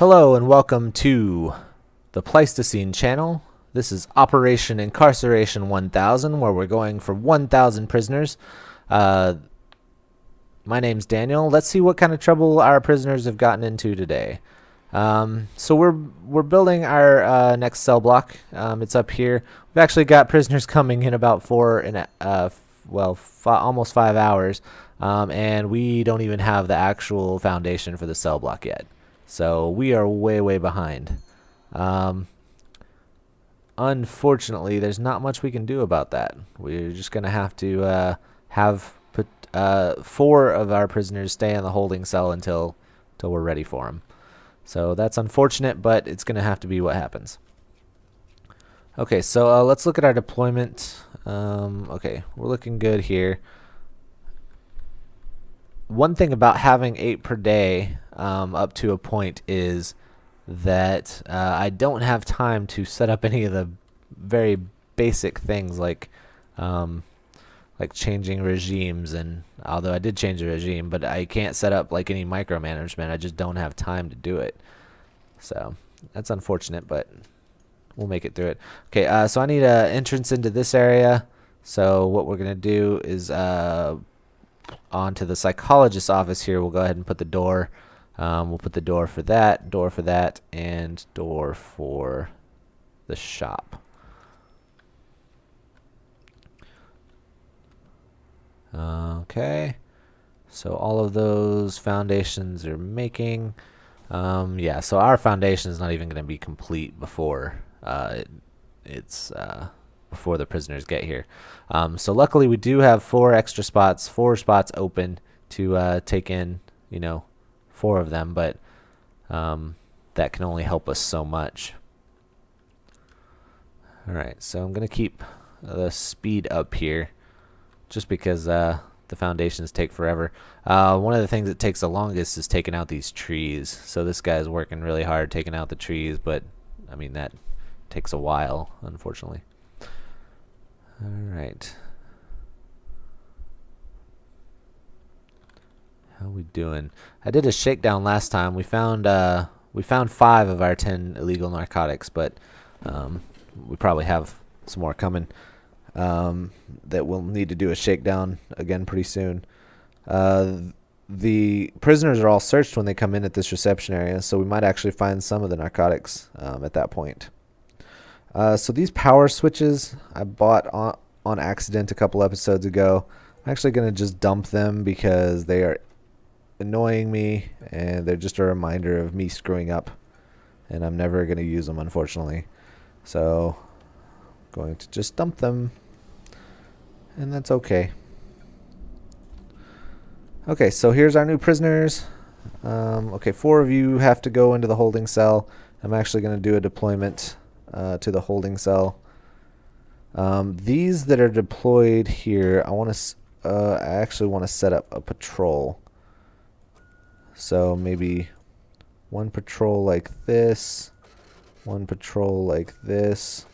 Hello and welcome to the Pleistocene channel. This is Operation Incarceration 1000, where we're going for 1,000 prisoners. My name's Daniel. Let's see what kind of trouble our prisoners have gotten into today. So we're building our next cell block. It's up here. We've actually got prisoners coming in about almost 5 hours, and we don't even have the actual foundation for the cell block yet. So we are way behind. Unfortunately, there's not much we can do about that. We're just gonna have to have 4 of our prisoners stay in the holding cell until we're ready for them. So that's unfortunate, but it's gonna have to be what happens. Okay, so let's look at our deployment. Okay, we're looking good here. One thing about having 8 per day up to a point is that I don't have time to set up any of the very basic things like changing regimes, and although I did change the regime, but I can't set up like any micromanagement. I just don't have time to do it. So that's unfortunate, but we'll make it through it. Okay, so I need an entrance into this area. So what we're gonna do is onto the psychologist's office here. We'll go ahead and put the door. We'll put the door for that, and door for the shop. Okay, so all of those foundations are making. Yeah, so our foundation is not even going to be complete before before the prisoners get here. So luckily we do have 4 extra spots, 4 spots open to take in, 4 of them, but that can only help us so much. Alright, so I'm going to keep the speed up here just because the foundations take forever. One of the things that takes the longest is taking out these trees. So this guy's working really hard taking out the trees, but I mean that takes a while, unfortunately. Alright. How we doing? I did a shakedown last time. We found 5 of our 10 illegal narcotics, but we probably have some more coming that we'll need to do a shakedown again pretty soon. The prisoners are all searched when they come in at this reception area, so we might actually find some of the narcotics at that point. So these power switches I bought on accident a couple episodes ago. I'm actually going to just dump them because they are annoying me and they're just a reminder of me screwing up, and I'm never going to use them, unfortunately. So I'm going to just dump them, and that's okay. Okay, so here's our new prisoners. Okay, 4 of you have to go into the holding cell. I'm actually going to do a deployment to the holding cell. These that are deployed here, I actually want to set up a patrol. So maybe 1 patrol like this, 1 patrol like this.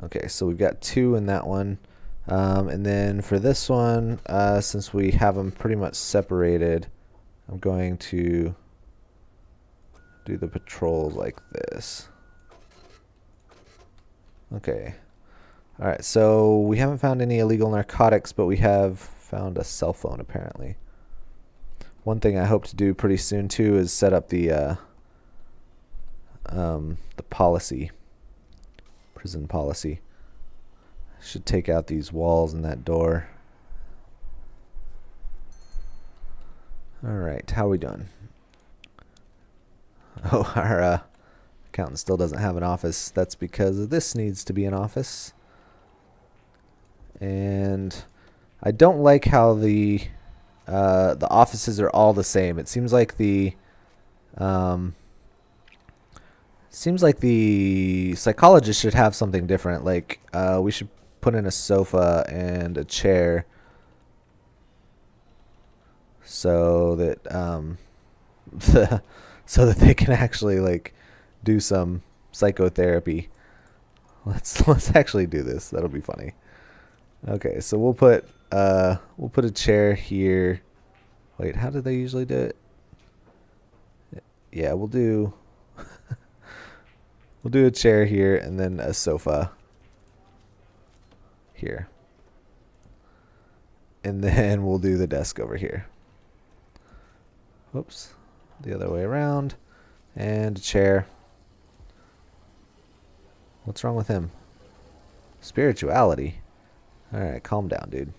Okay, so we've got 2 in that one. And then for this one, since we have them pretty much separated, I'm going to do the patrols like this. Okay. Alright, so we haven't found any illegal narcotics, but we have found a cell phone apparently. One thing I hope to do pretty soon too is set up the policy, prison policy. Should take out these walls and that door. Alright, how are we doing? Oh, our accountant still doesn't have an office. That's because this needs to be an office. And I don't like how the offices are all the same. It seems like the psychologist should have something different. Like we should put in a sofa and a chair so that so that they can actually like do some psychotherapy. Let's actually do this. That'll be funny. Okay, so we'll put a chair here Wait, how do they usually do it? Yeah, we'll do we'll do a chair here and then a sofa here. And then we'll do the desk over here. Whoops. The other way around. And a chair. What's wrong with him? Spirituality. Alright, calm down, dude.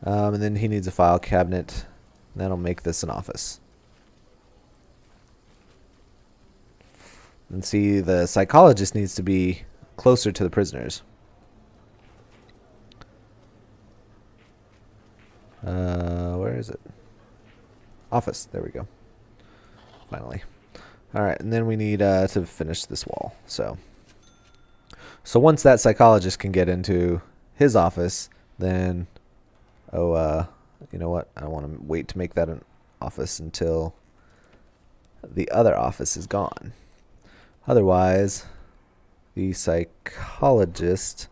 And then he needs a file cabinet. That'll make this an office. And see, the psychologist needs to be closer to the prisoners. Where is it? Office. There we go. Finally. Alright, and then we need to finish this wall. So once that psychologist can get into his office, then... you know what? I don't want to wait to make that an office until the other office is gone. Otherwise, the psychologist...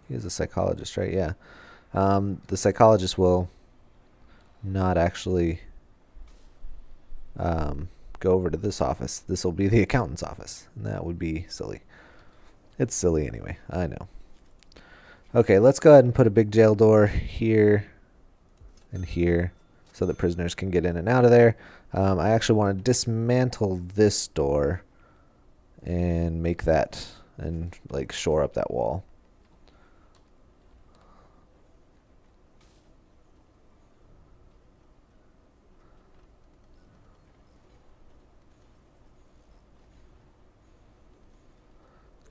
He is a psychologist, right? Yeah. The psychologist will not actually go over to this office. This will be the accountant's office, and that would be silly. It's silly anyway, I know. Okay, let's go ahead and put a big jail door here and here so that prisoners can get in and out of there. I actually want to dismantle this door and make that, and like shore up that wall.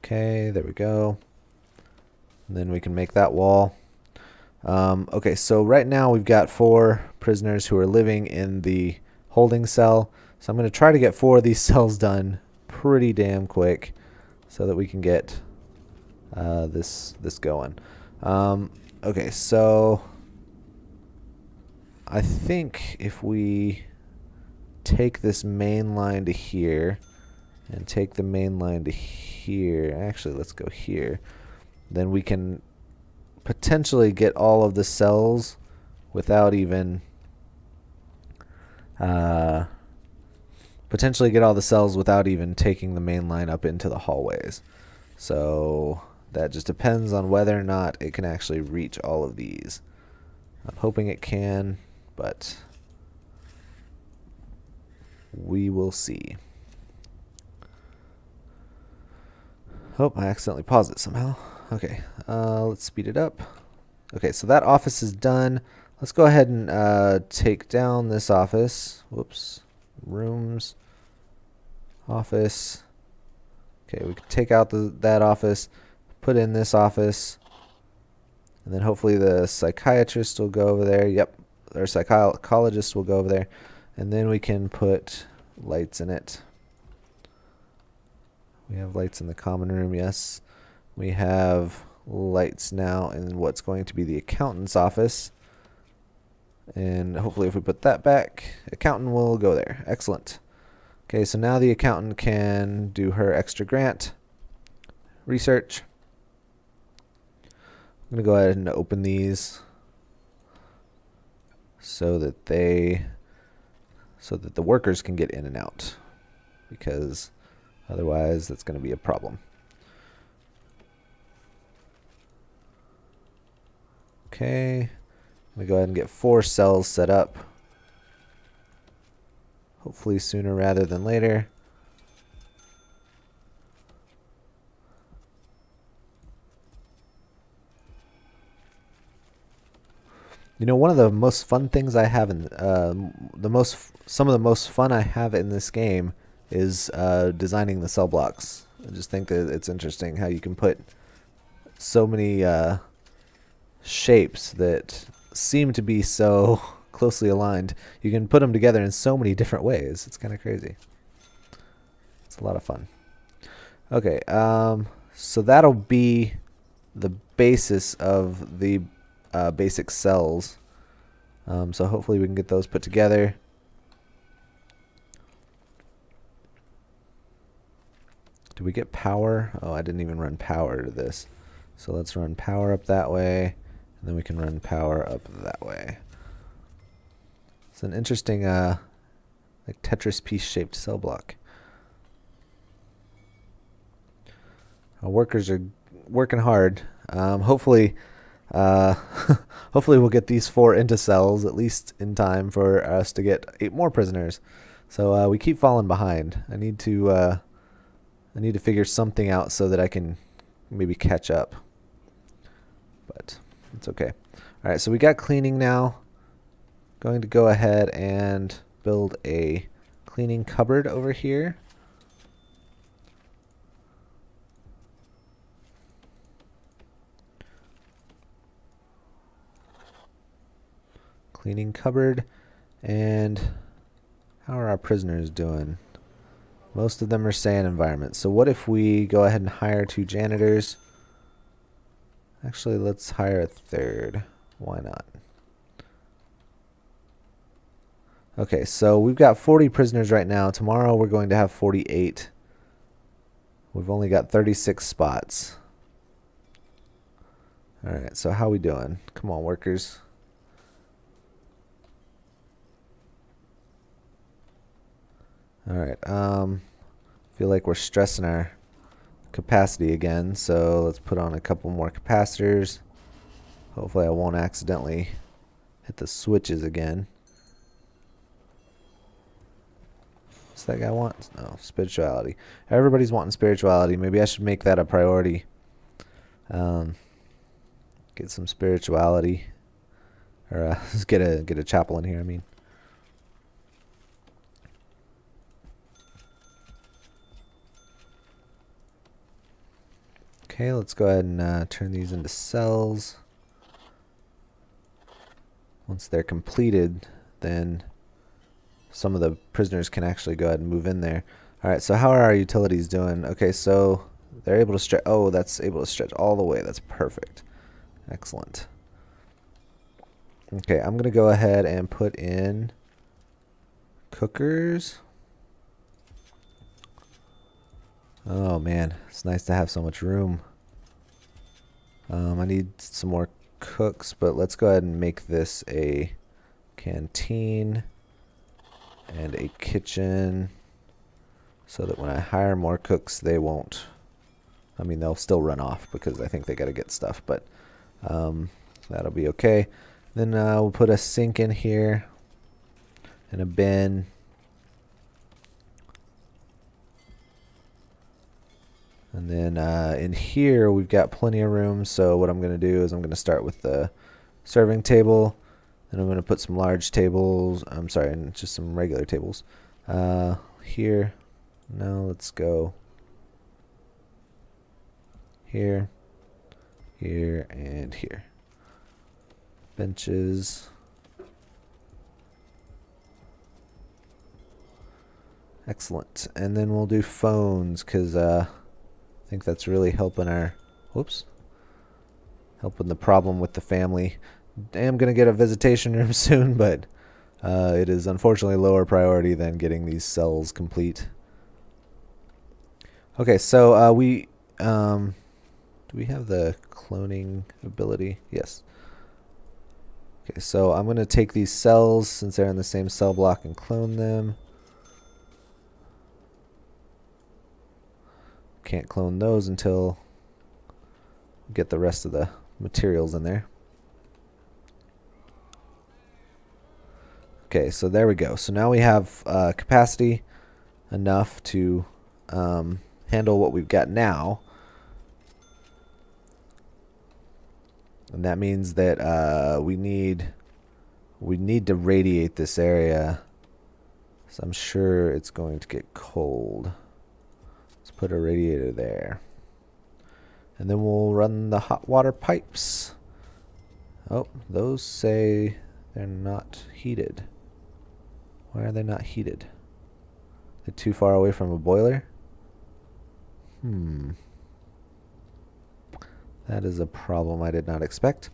Okay, there we go. And then we can make that wall. Okay, so right now we've got 4 prisoners who are living in the holding cell. So I'm going to try to get 4 of these cells done pretty damn quick so that we can get this going. Okay, so I think if we take this main line to here and take the main line to here, actually let's go here, then we can potentially get all of the cells without even taking the main line up into the hallways. So that just depends on whether or not it can actually reach all of these. I'm hoping it can, but we will see. Oh, I accidentally paused it somehow. Okay, let's speed it up. Okay, so that office is done. Let's go ahead and take down this office. Whoops. Rooms. Office. Okay, we can take out that office, put in this office, and then hopefully the psychiatrist will go over there. Yep, our psychologist will go over there. And then we can put lights in it. We have lights in the common room, yes. We have lights now in what's going to be the accountant's office. And hopefully if we put that back, accountant will go there. Excellent. Okay, so now the accountant can do her extra grant research. I'm going to go ahead and open these so that the workers can get in and out, because otherwise that's going to be a problem. Okay, I'm going to go ahead and get 4 cells set up. Hopefully sooner rather than later. You know, one of the most fun things I have in some of the most fun I have in this game is designing the cell blocks. I just think that it's interesting how you can put so many shapes that seem to be so closely aligned. You can put them together in so many different ways. It's kind of crazy. It's a lot of fun. Okay, so that'll be the basis of the basic cells. So hopefully we can get those put together. Do we get power? Oh, I didn't even run power to this. So let's run power up that way, and then we can run power up that way. It's an interesting like Tetris piece shaped cell block. Our workers are working hard. Hopefully, hopefully we'll get these 4 into cells at least in time for us to get 8 more prisoners. So we keep falling behind. I need to figure something out so that I can maybe catch up. But it's okay. All right, so we got cleaning now. Going to go ahead and build a cleaning cupboard over here. Cleaning cupboard. And how are our prisoners doing? Most of them are staying environment. So what if we go ahead and hire 2 janitors? Actually, let's hire a 3rd. Why not? Okay, so we've got 40 prisoners right now. Tomorrow we're going to have 48. We've only got 36 spots. Alright, so how we doing? Come on, workers. Alright, feel like we're stressing our capacity again, so let's put on a couple more capacitors. Hopefully I won't accidentally hit the switches again. What's that guy want? No, spirituality. Everybody's wanting spirituality. Maybe I should make that a priority. Get some spirituality. Or just get a chapel in here, I mean. Okay, let's go ahead and turn these into cells. Once they're completed, then some of the prisoners can actually go ahead and move in there. Alright, so how are our utilities doing? Okay, so they're able to stretch. Oh, that's able to stretch all the way. That's perfect. Excellent. Okay, I'm going to go ahead and put in cookers. Oh man, it's nice to have so much room. I need some more cooks, but let's go ahead and make this a canteen and a kitchen so that when I hire more cooks, they won't. I mean, they'll still run off because I think they got to get stuff, but that'll be okay. Then we'll put a sink in here and a bin. And then in here, we've got plenty of room. So what I'm going to do is I'm going to start with the serving table. And I'm going to put some large tables. I'm sorry, just some regular tables. Here. Now let's go here, here, and here. Benches. Excellent. And then we'll do phones because I think that's really helping our, helping the problem with the family. I am going to get a visitation room soon, but it is unfortunately lower priority than getting these cells complete. Okay, so do we have the cloning ability? Yes. Okay, so I'm going to take these cells since they're in the same cell block and clone them. Can't clone those until we get the rest of the materials in there. Okay, so there we go. So now we have capacity enough to handle what we've got now. And that means that we need to radiate this area. So I'm sure it's going to get cold. Let's put a radiator there. And then we'll run the hot water pipes. Oh, those say they're not heated. Why are they not heated? They're too far away from a boiler? That is a problem I did not expect.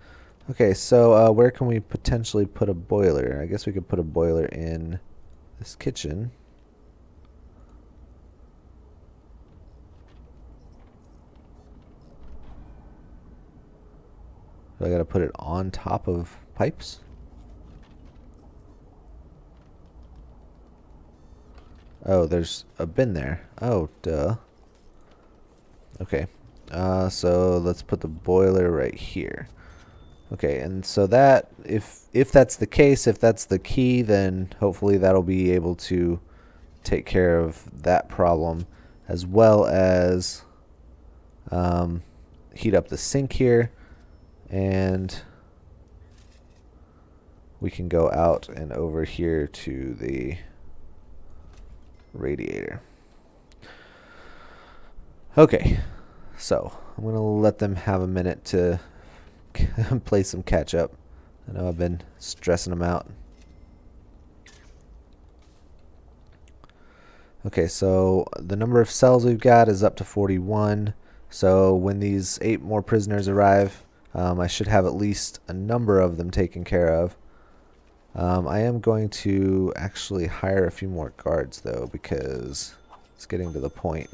Okay, so where can we potentially put a boiler? I guess we could put a boiler in this kitchen. Do I gotta put it on top of pipes? Oh, there's a bin there. Oh, duh. Okay. So let's put the boiler right here. Okay, and so that, if that's the case, if that's the key, then hopefully that'll be able to take care of that problem, as well as heat up the sink here, and we can go out and over here to the radiator. Okay, so I'm going to let them have a minute to play some catch up. I know I've been stressing them out. Okay, so the number of cells we've got is up to 41. So when these 8 more prisoners arrive, I should have at least a number of them taken care of. I am going to actually hire a few more guards, though, because it's getting to the point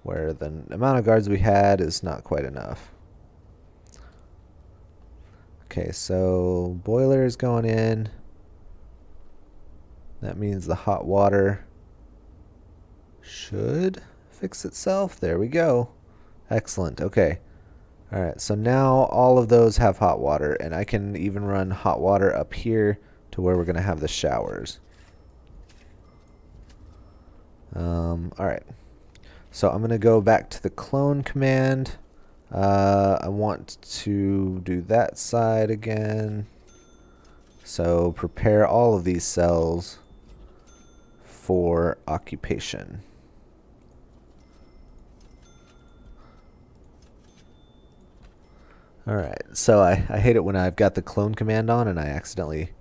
where the amount of guards we had is not quite enough. Okay, so boiler is going in. That means the hot water should fix itself. There we go. Excellent. Okay. Alright, so now all of those have hot water, and I can even run hot water up here to where we're going to have the showers. Alright, so I'm going to go back to the clone command. I want to do that side again. So prepare all of these cells for occupation. Alright, so I hate it when I've got the clone command on and I accidentally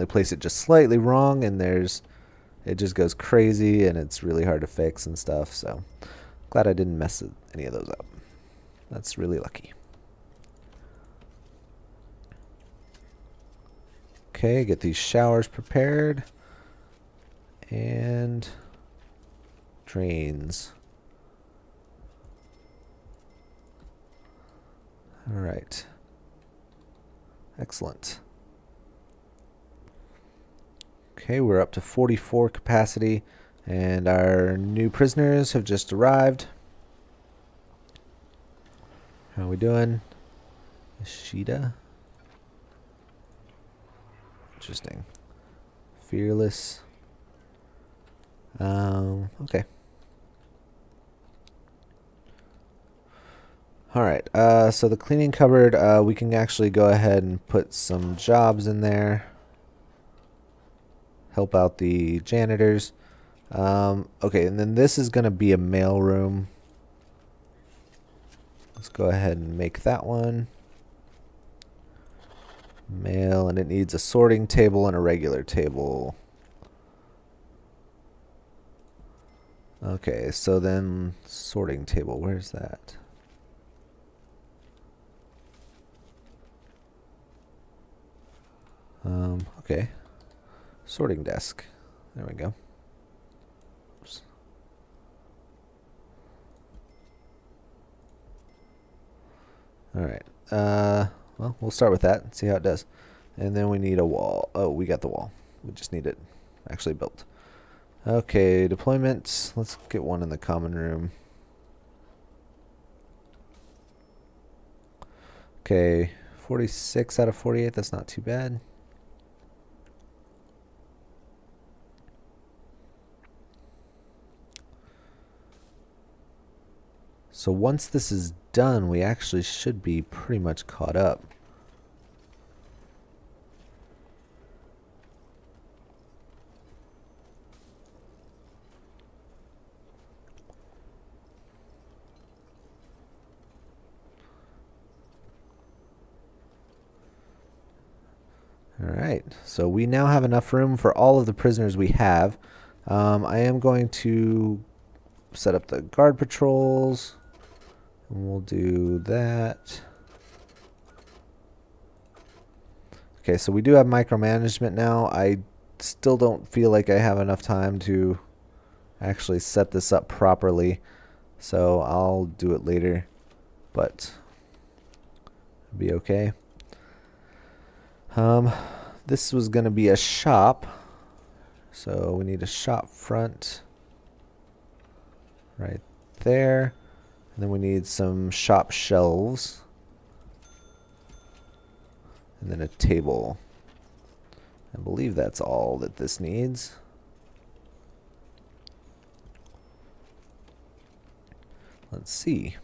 place it just slightly wrong, and it just goes crazy and it's really hard to fix and stuff. So glad I didn't mess any of those up. That's really lucky. Okay, get these showers prepared and drains. All right. Excellent. Okay, we're up to 44 capacity, and our new prisoners have just arrived. How are we doing? Ishida? Interesting. Fearless. Okay. Alright, so the cleaning cupboard, we can actually go ahead and put some jobs in there. Help out the janitors. Okay, and then this is going to be a mail room. Let's go ahead and make that one. Mail, and it needs a sorting table and a regular table. Okay, so then sorting table, where's that? Okay. Sorting desk. There we go. Oops. Alright. Well, we'll start with that and see how it does. And then we need a wall. Oh, we got the wall. We just need it actually built. Okay, deployment. Let's get one in the common room. Okay, 46 out of 48. That's not too bad. So once this is done, we actually should be pretty much caught up. Alright, so we now have enough room for all of the prisoners we have. I am going to set up the guard patrols. And we'll do that. Okay, so we do have micromanagement now. I still don't feel like I have enough time to actually set this up properly, so I'll do it later, but it'll be okay. This was going to be a shop, So we need a shop front right there. And then we need some shop shelves. And then a table. I believe that's all that this needs. Let's see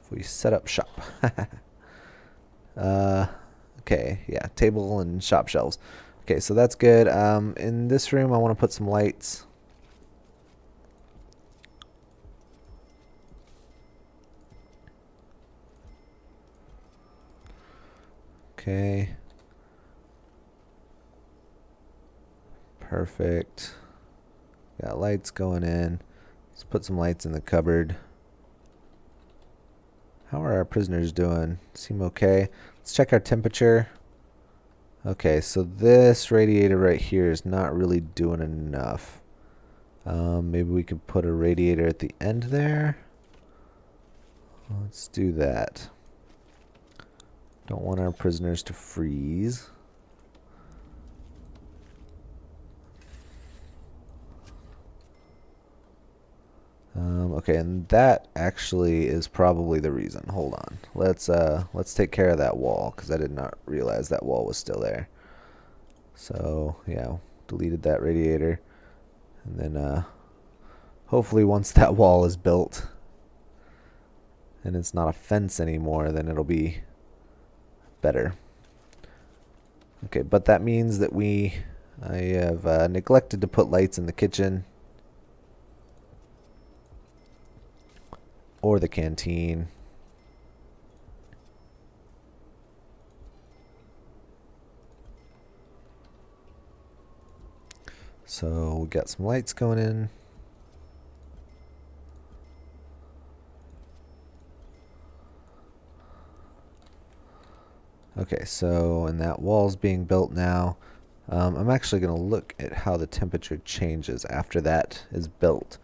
if we set up shop. Okay, yeah, table and shop shelves. Okay, so that's good. In this room, I want to put some lights. Okay. Perfect. Got lights going in. Let's put some lights in the cupboard. How are our prisoners doing? Seem okay. Let's check our temperature. Okay, so this radiator right here is not really doing enough. Maybe we could put a radiator at the end there. Let's do that. Don't want our prisoners to freeze. Okay, and that actually is probably the reason. Hold on. Let's take care of that wall because I did not realize that wall was still there. So yeah, deleted that radiator, and then hopefully once that wall is built and it's not a fence anymore, then it'll be better. Okay, but that means that I have neglected to put lights in the kitchen or the canteen. So we got some lights going in. Okay, so and that wall's being built now. I'm actually going to look at how the temperature changes after that is built.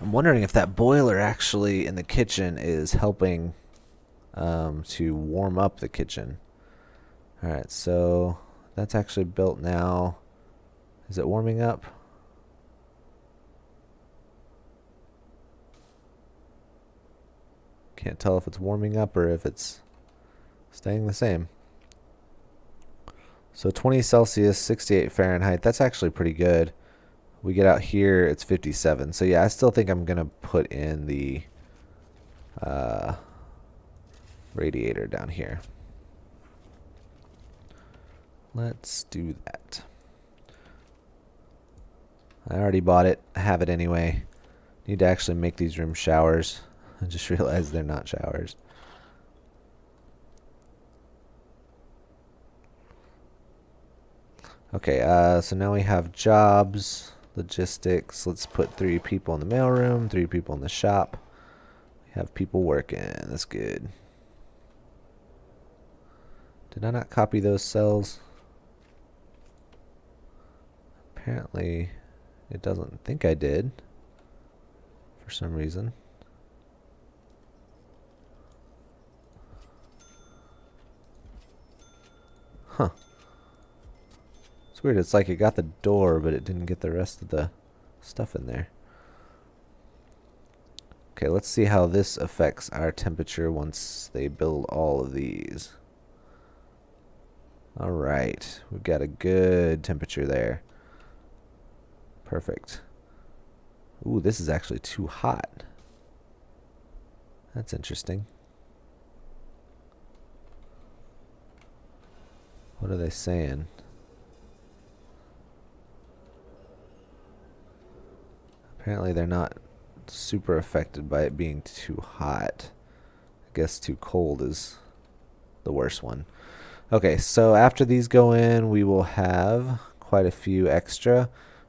I'm wondering if that boiler actually in the kitchen is helping to warm up the kitchen. Alright, so that's actually built now. Is it warming up? Can't tell if it's warming up or if it's staying the same. So 20 Celsius, 68 Fahrenheit. That's actually pretty good. We get out here, it's 57. So yeah, I still think I'm going to put in the radiator down here. Let's do that. I already bought it. I have it anyway. Need to actually make these rooms showers. I just realized they're not showers. Okay, so now we have jobs, logistics. Let's put 3 people in the mailroom, 3 people in the shop. We have people working. That's good. Did I not copy those cells? Apparently, it doesn't think I did for some reason. Huh. It's weird. It's like it got the door, but it didn't get the rest of the stuff in there. Okay, let's see how this affects our temperature once they build all of these. Alright, we've got a good temperature there. Perfect. Ooh, this is actually too hot. That's interesting. What are they saying? Apparently they're not super affected by it being too hot. I guess too cold is the worst one. Okay, so after these go in, we will have quite a few extra.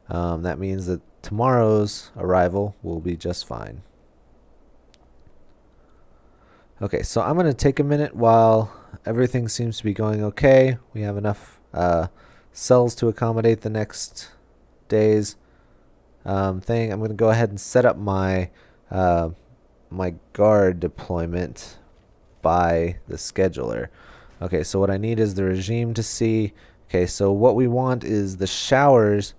That means that tomorrow's arrival will be just fine. Okay, so I'm going to take a minute while everything seems to be going okay. We have enough cells to accommodate the next day's thing. I'm going to go ahead and set up my my guard deployment by the scheduler. Okay, so what I need is the regime to see. Okay, so what we want is the showers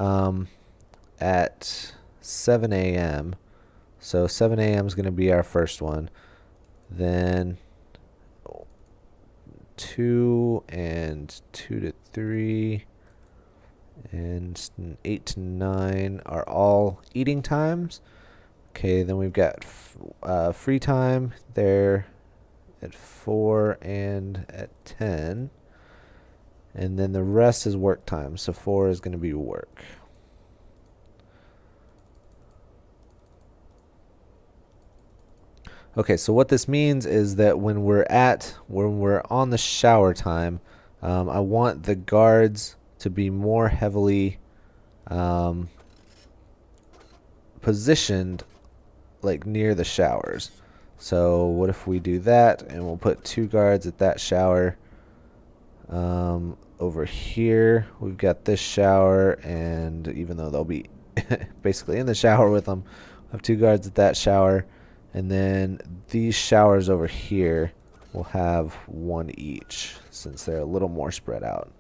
at 7 a.m. So 7 a.m. is going to be our first one. Then 2 and 2 to 3 and 8 to 9 are all eating times. Okay, then we've got free time there at 4 and at 10. And then the rest is work time. So 4 is going to be work. Okay, so what this means is that when we're on the shower time, I want the guards to be more heavily positioned like near the showers. So what if we do that, and we'll put 2 guards at that shower. Over here we've got this shower, and even though they'll be basically in the shower with them, we'll have 2 guards at that shower. And then these showers over here will have 1 each, since they're a little more spread out.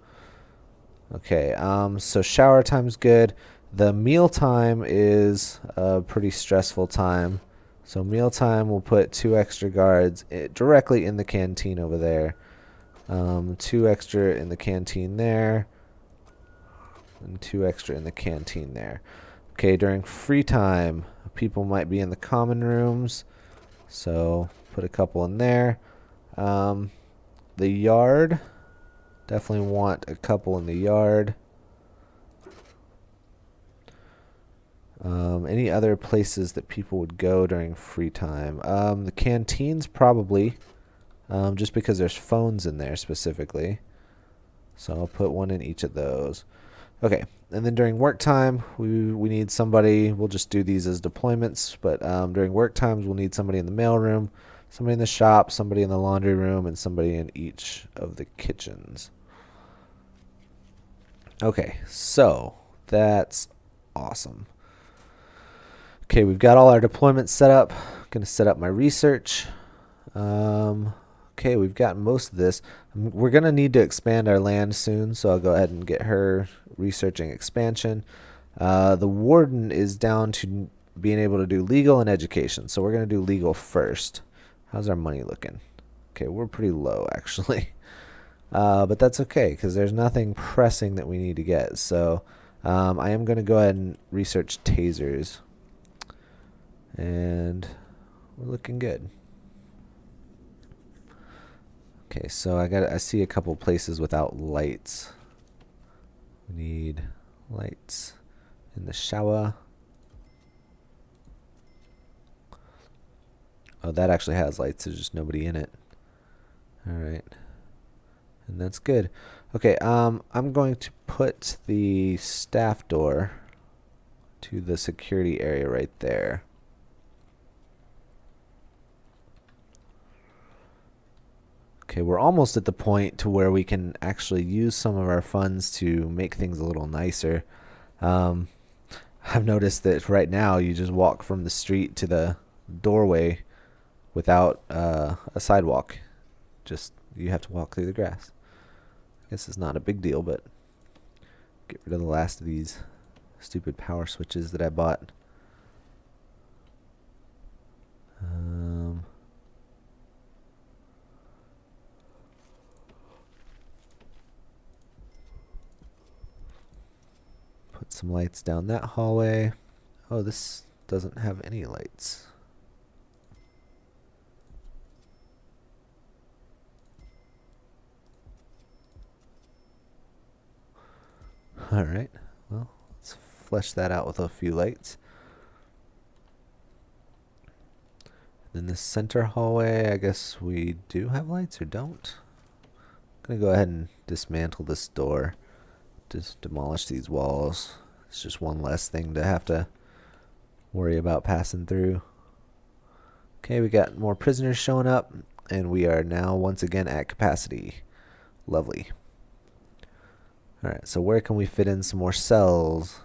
Okay, so shower time's good. The meal time is a pretty stressful time. So meal time, we'll put 2 extra guards directly in the canteen over there. 2 extra in the canteen there, and 2 extra in the canteen there. Okay, during free time, people might be in the common rooms, so put a couple in there. The yard, definitely want a couple in the yard. Any other places that people would go during free time? The canteens probably, just because there's phones in there specifically. So I'll put 1 in each of those. Okay, and then during work time, we need somebody. We'll just do these as deployments, but during work times, we'll need somebody in the mailroom, somebody in the shop, somebody in the laundry room, and somebody in each of the kitchens. Okay, so that's awesome. Okay, we've got all our deployments set up. I'm going to set up my research. Okay, we've got most of this. We're going to need to expand our land soon, so I'll go ahead and get her researching expansion. The warden is down to being able to do legal and education, so we're going to do legal first. How's our money looking? Okay, we're pretty low, actually. But that's okay, because there's nothing pressing that we need to get. So I am going to go ahead and research tasers. And we're looking good. Okay, so I see a couple places without lights. We need lights in the shower. Oh, that actually has lights. There's just nobody in it. All right, and that's good. Okay, I'm going to put the staff door to the security area right there. Okay, we're almost at the point to where we can actually use some of our funds to make things a little nicer. I've noticed that right now you just walk from the street to the doorway without a sidewalk. Just you have to walk through the grass. I guess it's not a big deal, but get rid of the last of these stupid power switches that I bought. Put some lights down that hallway. Oh, this doesn't have any lights. Alright, well, let's flesh that out with a few lights. Then the center hallway, I guess we do have lights or don't. I'm going to go ahead and dismantle this door. Just demolish these walls. It's just one less thing to have to worry about passing through. Okay, we got more prisoners showing up, and we are now once again at capacity. Lovely. Alright, so where can we fit in some more cells?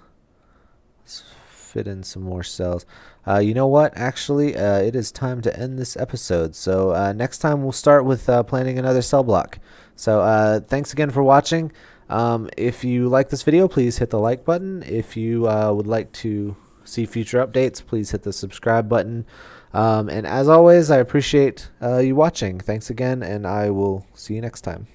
Let's fit in some more cells. You know what? Actually, it is time to end this episode. So next time we'll start with planning another cell block. So thanks again for watching. If you like this video, please hit the like button. If you would like to see future updates, please hit the subscribe button. And as always, I appreciate you watching. Thanks again, and I will see you next time.